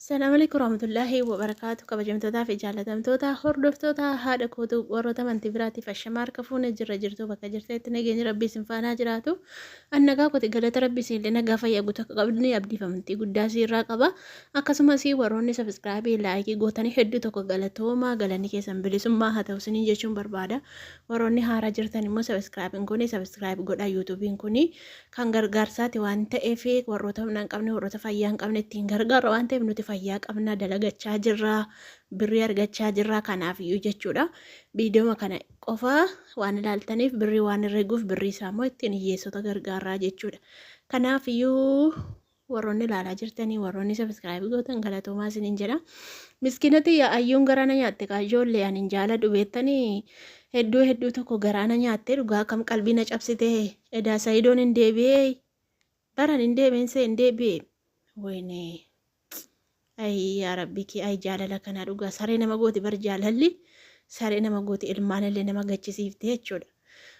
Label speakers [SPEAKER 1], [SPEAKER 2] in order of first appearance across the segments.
[SPEAKER 1] Assalamu alaikum warahmatullahi wabarakatuh. Kabajamtootaa fi jaallatamtoota hordoftoota haadha kootu warroota amantii biraatiif ashamaa harka fuunee jirtu bakka jirteetti nageenya rabbii isin faanaa jiraatu. Annagaa kooti galata rabbii isinillee nagaa fayyaa guutuu akka qabdanii abdiif amantii guddaa irraa qaba. Akkasumas warroonni sabiskiraabii laayikii gootanii hedduu tokko galatoomaa galanni keessan bilisummaa haa ta'u isiniin jechuun barbaada. Warroonni haaraa jirtan immoo sabiskiraabiin kuni sabiskiraab godhaa yuutuubiin kuni kan gargaarsaati waan ta'eef warroota humna hin qabne warroota fayyaa hin qabne ittiin gargaara waan ta'eef nuti fayyaa qabna dalagachaa jirra birrii argachaa jirra kanaaf iyyuu jechuudha. Viidiyoo kana qofa waan ilaaltaniif birrii waan herreeguuf birrii isaa immoo ittiin hiyyeessota gargaaraa jechuudha. Kanaaf iyyuu warroonni ilaalaa jirtanii warroonni sabiskiraabii gootan galatoomaa isiniin jedha. Miskiinati ayyuun garaana nyaatte ijoollee ani hin jaaladhu beektanii hedduu tokko garaana nyaatte dhugaa kam qalbii na cabsite edaa sayidoon hin deebi'ee baran hin deebi'inse hin deebi'e wayne. Ay yaa rabbi kee ay jaalala kana dhugaa saree nama gooti bar jaalalli saree nama gooti ilmaanillee nama gachisiifte jechuudha.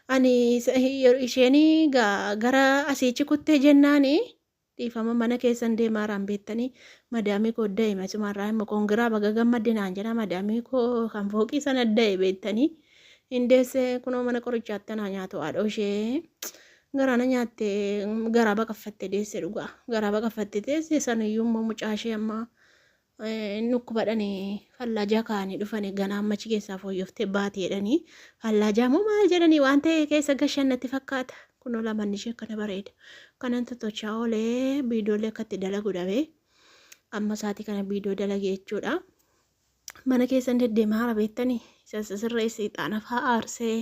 [SPEAKER 1] Ani isheen gara asiichi kuttee jennaani dhiifama mana keessan deemaaraan beektanii madaamii koo daa'ima sumarraa immoo kongiraa baga gammaddinaan jedha madaamii koo kan fooqii sana daa'e beektanii hindeesse kunoo mana qorichaatti na nyaatu haadha ishee garaana nyaatte garaa baqaffatte deesse dhugaa garaa baqaffatte deesse saniyyuu immoo mucaashee amma nukkubadhanii fallaajaa kaanii dhufanii ganaa ammachi keessaa fooyyooftee baatee jedhanii fallaajaa moo maal jedhanii waan ta'e keessa gashannatti fakkaata kunoo lamanni ishee akkana bareeda kanan tottochaa oolee viidiyoolee akkatti dalagu dhabee amma isaatii kana viidiyoo dalagee jechuudha. Mana keessan deddeemaa haala beektanii sirreessi ixaana fa'aa aarsee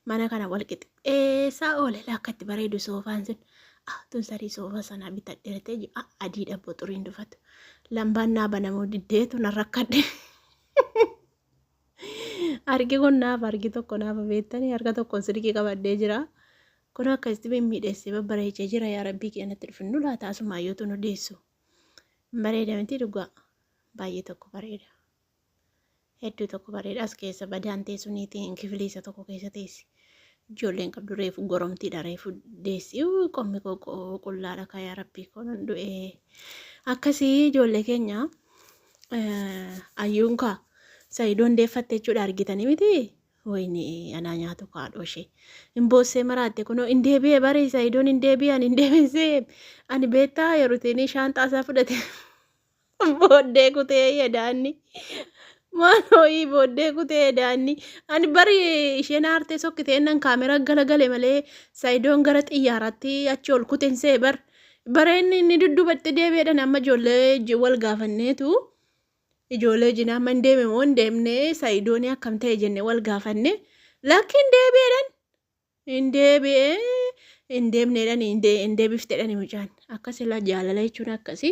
[SPEAKER 1] mana kana walqixxeessaa oolee akkatti bareedu soofaan sun tun sarii soofa sanaa bitadheertee jiru adii dhabboo xuriin dufatu lambaan naa banamuu diddeetu na rakkadhe argi kun naaf argi tokko naaf beektanii harka tokkoon sirqii qabadhee jira kun akkasitti mimmiidheessee babbareechee jira yaa rabbii keenyatti dhufinnu laata asumaayyootu nu deessu bareeda miti dhugaa baay'ee tokko bareeda hedduu tokko bareeda as keessa badaan teessuniitiin kifiliisa tokko keessa teessi. Ijoolleen qabdu reefu goromtiidha reefu deessi qommi qullaadha ka yaa rabbii koon du'e akkasii ijoollee keenya ayyuun kaa sayidoon deeffatte jechuudha argitanii miti wayni anaa nyaatu kaadhoo ishee hin boossee maraatte kunoo hin deebi'e barii sayidoon hin deebi'an hin deebisee ani beektaa yerootiin shaantaasaa fudhate booddee kutee yedaanni. Maanooyi booddee kutee daanni ani bari isheen aartee sokkitee nan kaamera galagale malee sayidoon gara xiyyaaraatti achi ol kutensee bareen inni duddubatte deebi'edhan amma ijoollee wal gaafanneetu ijoollee jinaa amma hin deeme moo hin deemne sayidoon akkam ta'e jenne wal gaafanne lakkiin deebi'edhan hin deebi'ee hin deemneedhan hin deebifteedhan mucaan akkasila jaalala jechuun akkasii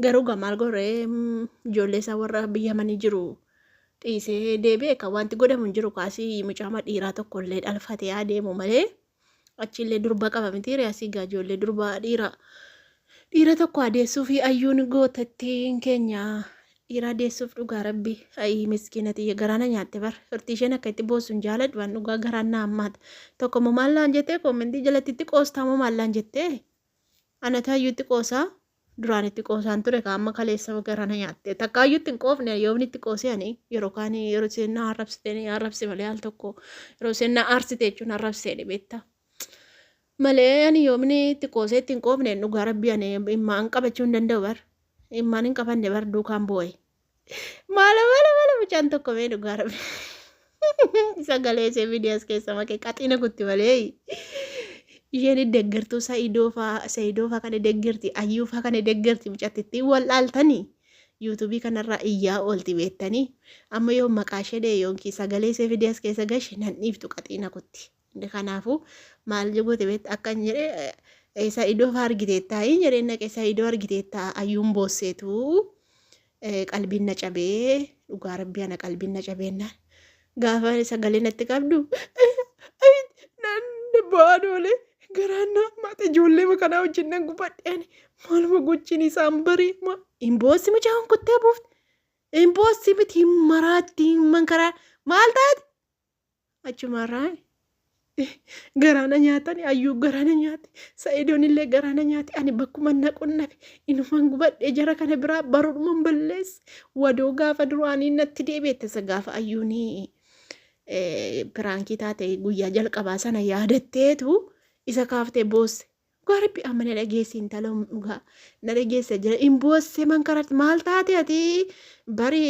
[SPEAKER 1] garuu gamaal goree ijoollee isaa warra biyyamanii jiru. Dhiisee deebi'e kan wanti godhamu hin jiru kaasii mucaama dhiiraa tokkollee dhalfatee adeemu malee achillee durba qaba miti reesii ijoollee durba dhiira tokko adeessuuf ayyuun gootattiin keenya dhiira adeessuuf dhugaa rabbi ayi miskiinati garaana nyaatte bar firtii isheen akka itti boossu hin jaaladhu waan dhugaa garaan na hammaata tokko moo maallaan jettee koomentii jalatti qoostaa moo maallaan jettee ana taayyuutti qoosaa. Duraan itti qoosaan ture kaamma kaleessa garaana nyaatte takkaayyuutti hin qoofne yoomni itti qoosanii yeroo kaanii yeroo seenaa arrabsitee arrabse malee al tokko yeroo seenaa aarsite jechuun arrabseedhe beektaa malee ani yoomni itti qoosee itti hin qoofne dhugaa rabbii ani immaan qabachuu hin danda'u bar immaan hin qabanne bar duukaan boo'e maala mucaan tokko mee dhugaa rabbii sagalee ishee viidiyoos keessa makee qaxiina gutti malee. Isheen deeggartuu Sayidoo fa'aa kana deeggarti ayyuu fa'aa kana deeggarti mucattitti wal dhaaltanii yuutuubii kanarraa iyyaa oolti beektanii amma yoo maqaa ishee dhee yookiin sagalee ishee viidiyoos keessa gashi nan dhiiftu qaxiina kutti kanaafuu maal jiboote beekta akkan jedhee Sayidoo fa'aa argiteettaa jedhee naqee Sayidoo argiteettaa ayyuun boosseetu qalbiin na cabee dhugaa rabbii ana qalbiin na cabeennaan gaafa sagalee natti qabdu nan baadoolee. Garaana maata ijoollee makanaa wajjin nan gubadheen maaluma gochiin isaan barii imboossi mucaan kuttee buufte imboossi miti maraatti mankaraa maal taate achumarraa garaana nyaatani ayyuu garaana nyaate sa'idoon illee garaana nyaate ani bakkuma naquun nafe inumaan gubadhee jara kana biraa baruudhumaan balleesse wadoo gaafa duraanii natti deebi'ettisa gaafa ayyuunii piraankii taate guyyaa jalqabaa sana yaadatteetu isa kaaftee boosse. Garbi amma na dhageessi intala dhugaa na dhageessa jira hin boosse man karatti maal taate ati bari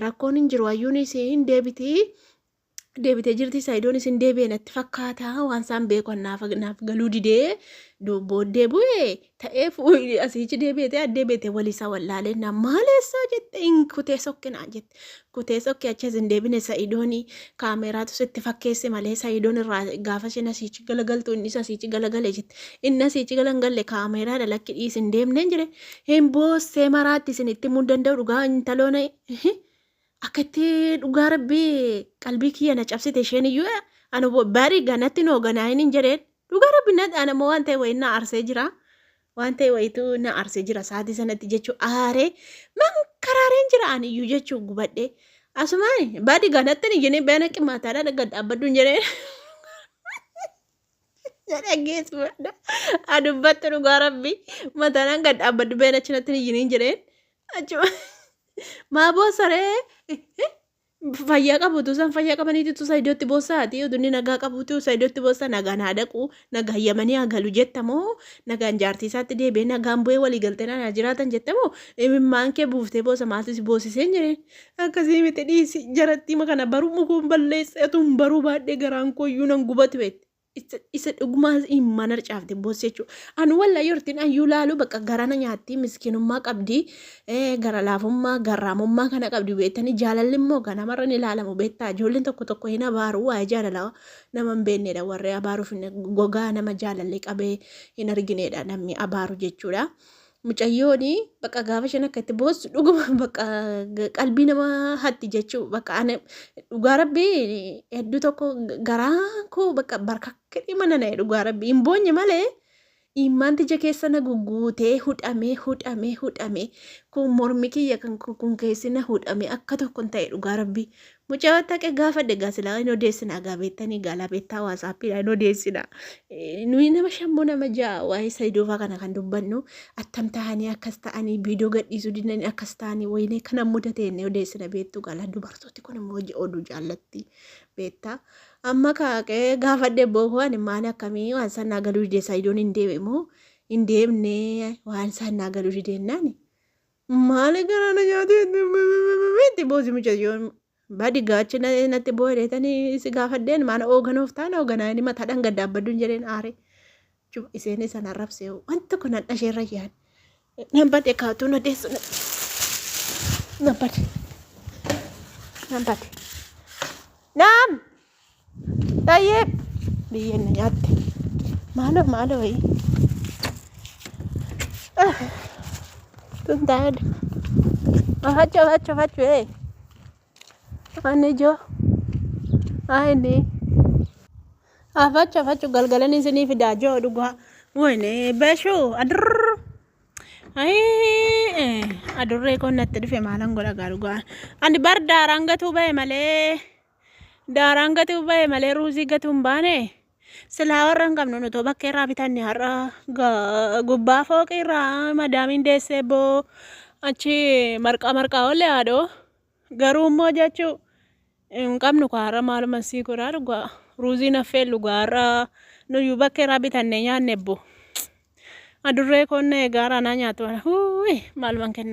[SPEAKER 1] rakkoon hin jiru ayyuun isiin deebitee jirti saayidoon isin deebi'e natti fakkaata waan isaan beekan naaf galuu didee booddee bu'ee ta'eef asiichi deebi'ee walisaa wallaalee na maaleessaa jette hin kutee sokkinaa jette kutee sokkee achas hin deebine saayidoon kaameraatu sitti fakkeesse malee saayidoon irraa gaafa isheen asiichi galagaltu innis asiichi galagale jette inni asiichi galagalle kaameraadha lakki dhiis hin deemne jire hin boossee maraatti isin itti himuu danda'u dhugaa intaloona akkatti dhugaa rabbii qalbii kiyya na cabsite isheen iyyuu ani bari ganatti noo ganaa hin jedheen dhugaa rabbii na dhaanamoo waan ta'e wayii na arsee jira waan ta'e wayiitu na arsee jira sa'aatii sanatti jechuu aaree man karaareen jira ani iyyuu jechuu gubadhee asumaan badi ganatti ni jennee beena qimaataadha gad dhaabbaddu hin jedheen dhageessu adubbattu dhugaa rabbii mataanaan gad dhaabbaddu beena chinatti ni jedheen achuma maa boosaree fayyaa qabutu san fayyaa qabaniitu saayidootti boosaati udunni nagaa qabutu saayidootti boosa nagaan haadhaqu nagaa yamanii hagalu jettamoo nagaan jaartiisaatti deebi'ee nagaan bu'ee walii galtee naannaa jiraatan jettamoo imimmaan kee buuftee boosa maaltu si boosiseen jireen akkasii miti dhiisi jaratti kana baruu mukuun balleesseetuun baruu baadhee garaan kooyyuu nan gubatu beekte. Isa dhugumaa mana caafte boosse jechuudha. Anu walla yortiin ayyuu laalu bakka garana nyaatti miskinummaa qabdi gara laafummaa garraamummaa kana qabdi beektanii jaalalli immoo ganamarra ni ilaalamu beektaa ijoolleen tokko hin abaaru waa'ee jaalalaa nama hin beeknedha warree abaaruuf gogaa nama jaalallee qabee hin arginedha namni abaaru jechuudha. Mucayyooni bakka gaafa isheen akka itti boossu dhuguma bakka qalbii nama hatti jechuu bakka ani dhugaa rabbii hedduu tokko garaa koo bakka barkakkadhii mana na'e dhugaa rabbii hin boonye malee immaanti ija keessa na gugguutee hudhamee kun mormi kiyya kan kun keessina hudhamee akka tokkon ta'e dhugaa rabbii mucaa wattaqee gaafa degaa silaa hin odeessinaa gaabeettanii gaalaa beektaa waasaappiidha hin odeessinaa nuyi nama shammoo nama ja'a waa'ee sayidoofaa kana kan dubbannu attam ta'anii akkas ta'anii viidiyoo gadhiisuu didanii akkas ta'anii wayinee kana mudatee inni odeessina beektu gaalaa dubartooti kun immoo oduu jaallatti beektaa amma kaaqee gaafa debboowwan maali akkamii waan sannaa galuu didee sayidoon hin deebi'moo hin deemne waan sannaa galuu dideennaani maali garaana nyaatee boosi mucayyoon badi gaachi natti boo'eetanii si gaafadheen maana ooganoof taana ooganaa inni mataadhaan gad dhaabbadduun jedheen aare isheen sana arrabsee wanta kun hadha isheerra yaan nambate kaatu nadeessu nambate naam tayyee biyyeen na nyaatte maaloo wayii tun taa'edha fachu ani jo ayni fachu galgalan isini fida jo dhugaa wayne beshu adurree kon natti dhufe maalan godha dhugaa ani bar daaraan gatuu ba'e malee ruuzii gatuu hin baane silaa warra hin qabnu nutoo bakka irraa bitanne har'a gubbaa fooqii irraa madaamiin deessee boo achi marqaa ollee haadhoo garuu immoo jechuu hin qabnu kaarra maaluma sii godhaa dhugaa ruuzii naffee dhugaarra nuyyuu bakka irraa bitanne nyaanne boo adurree kon gaara naa nyaatu maaluma kenna.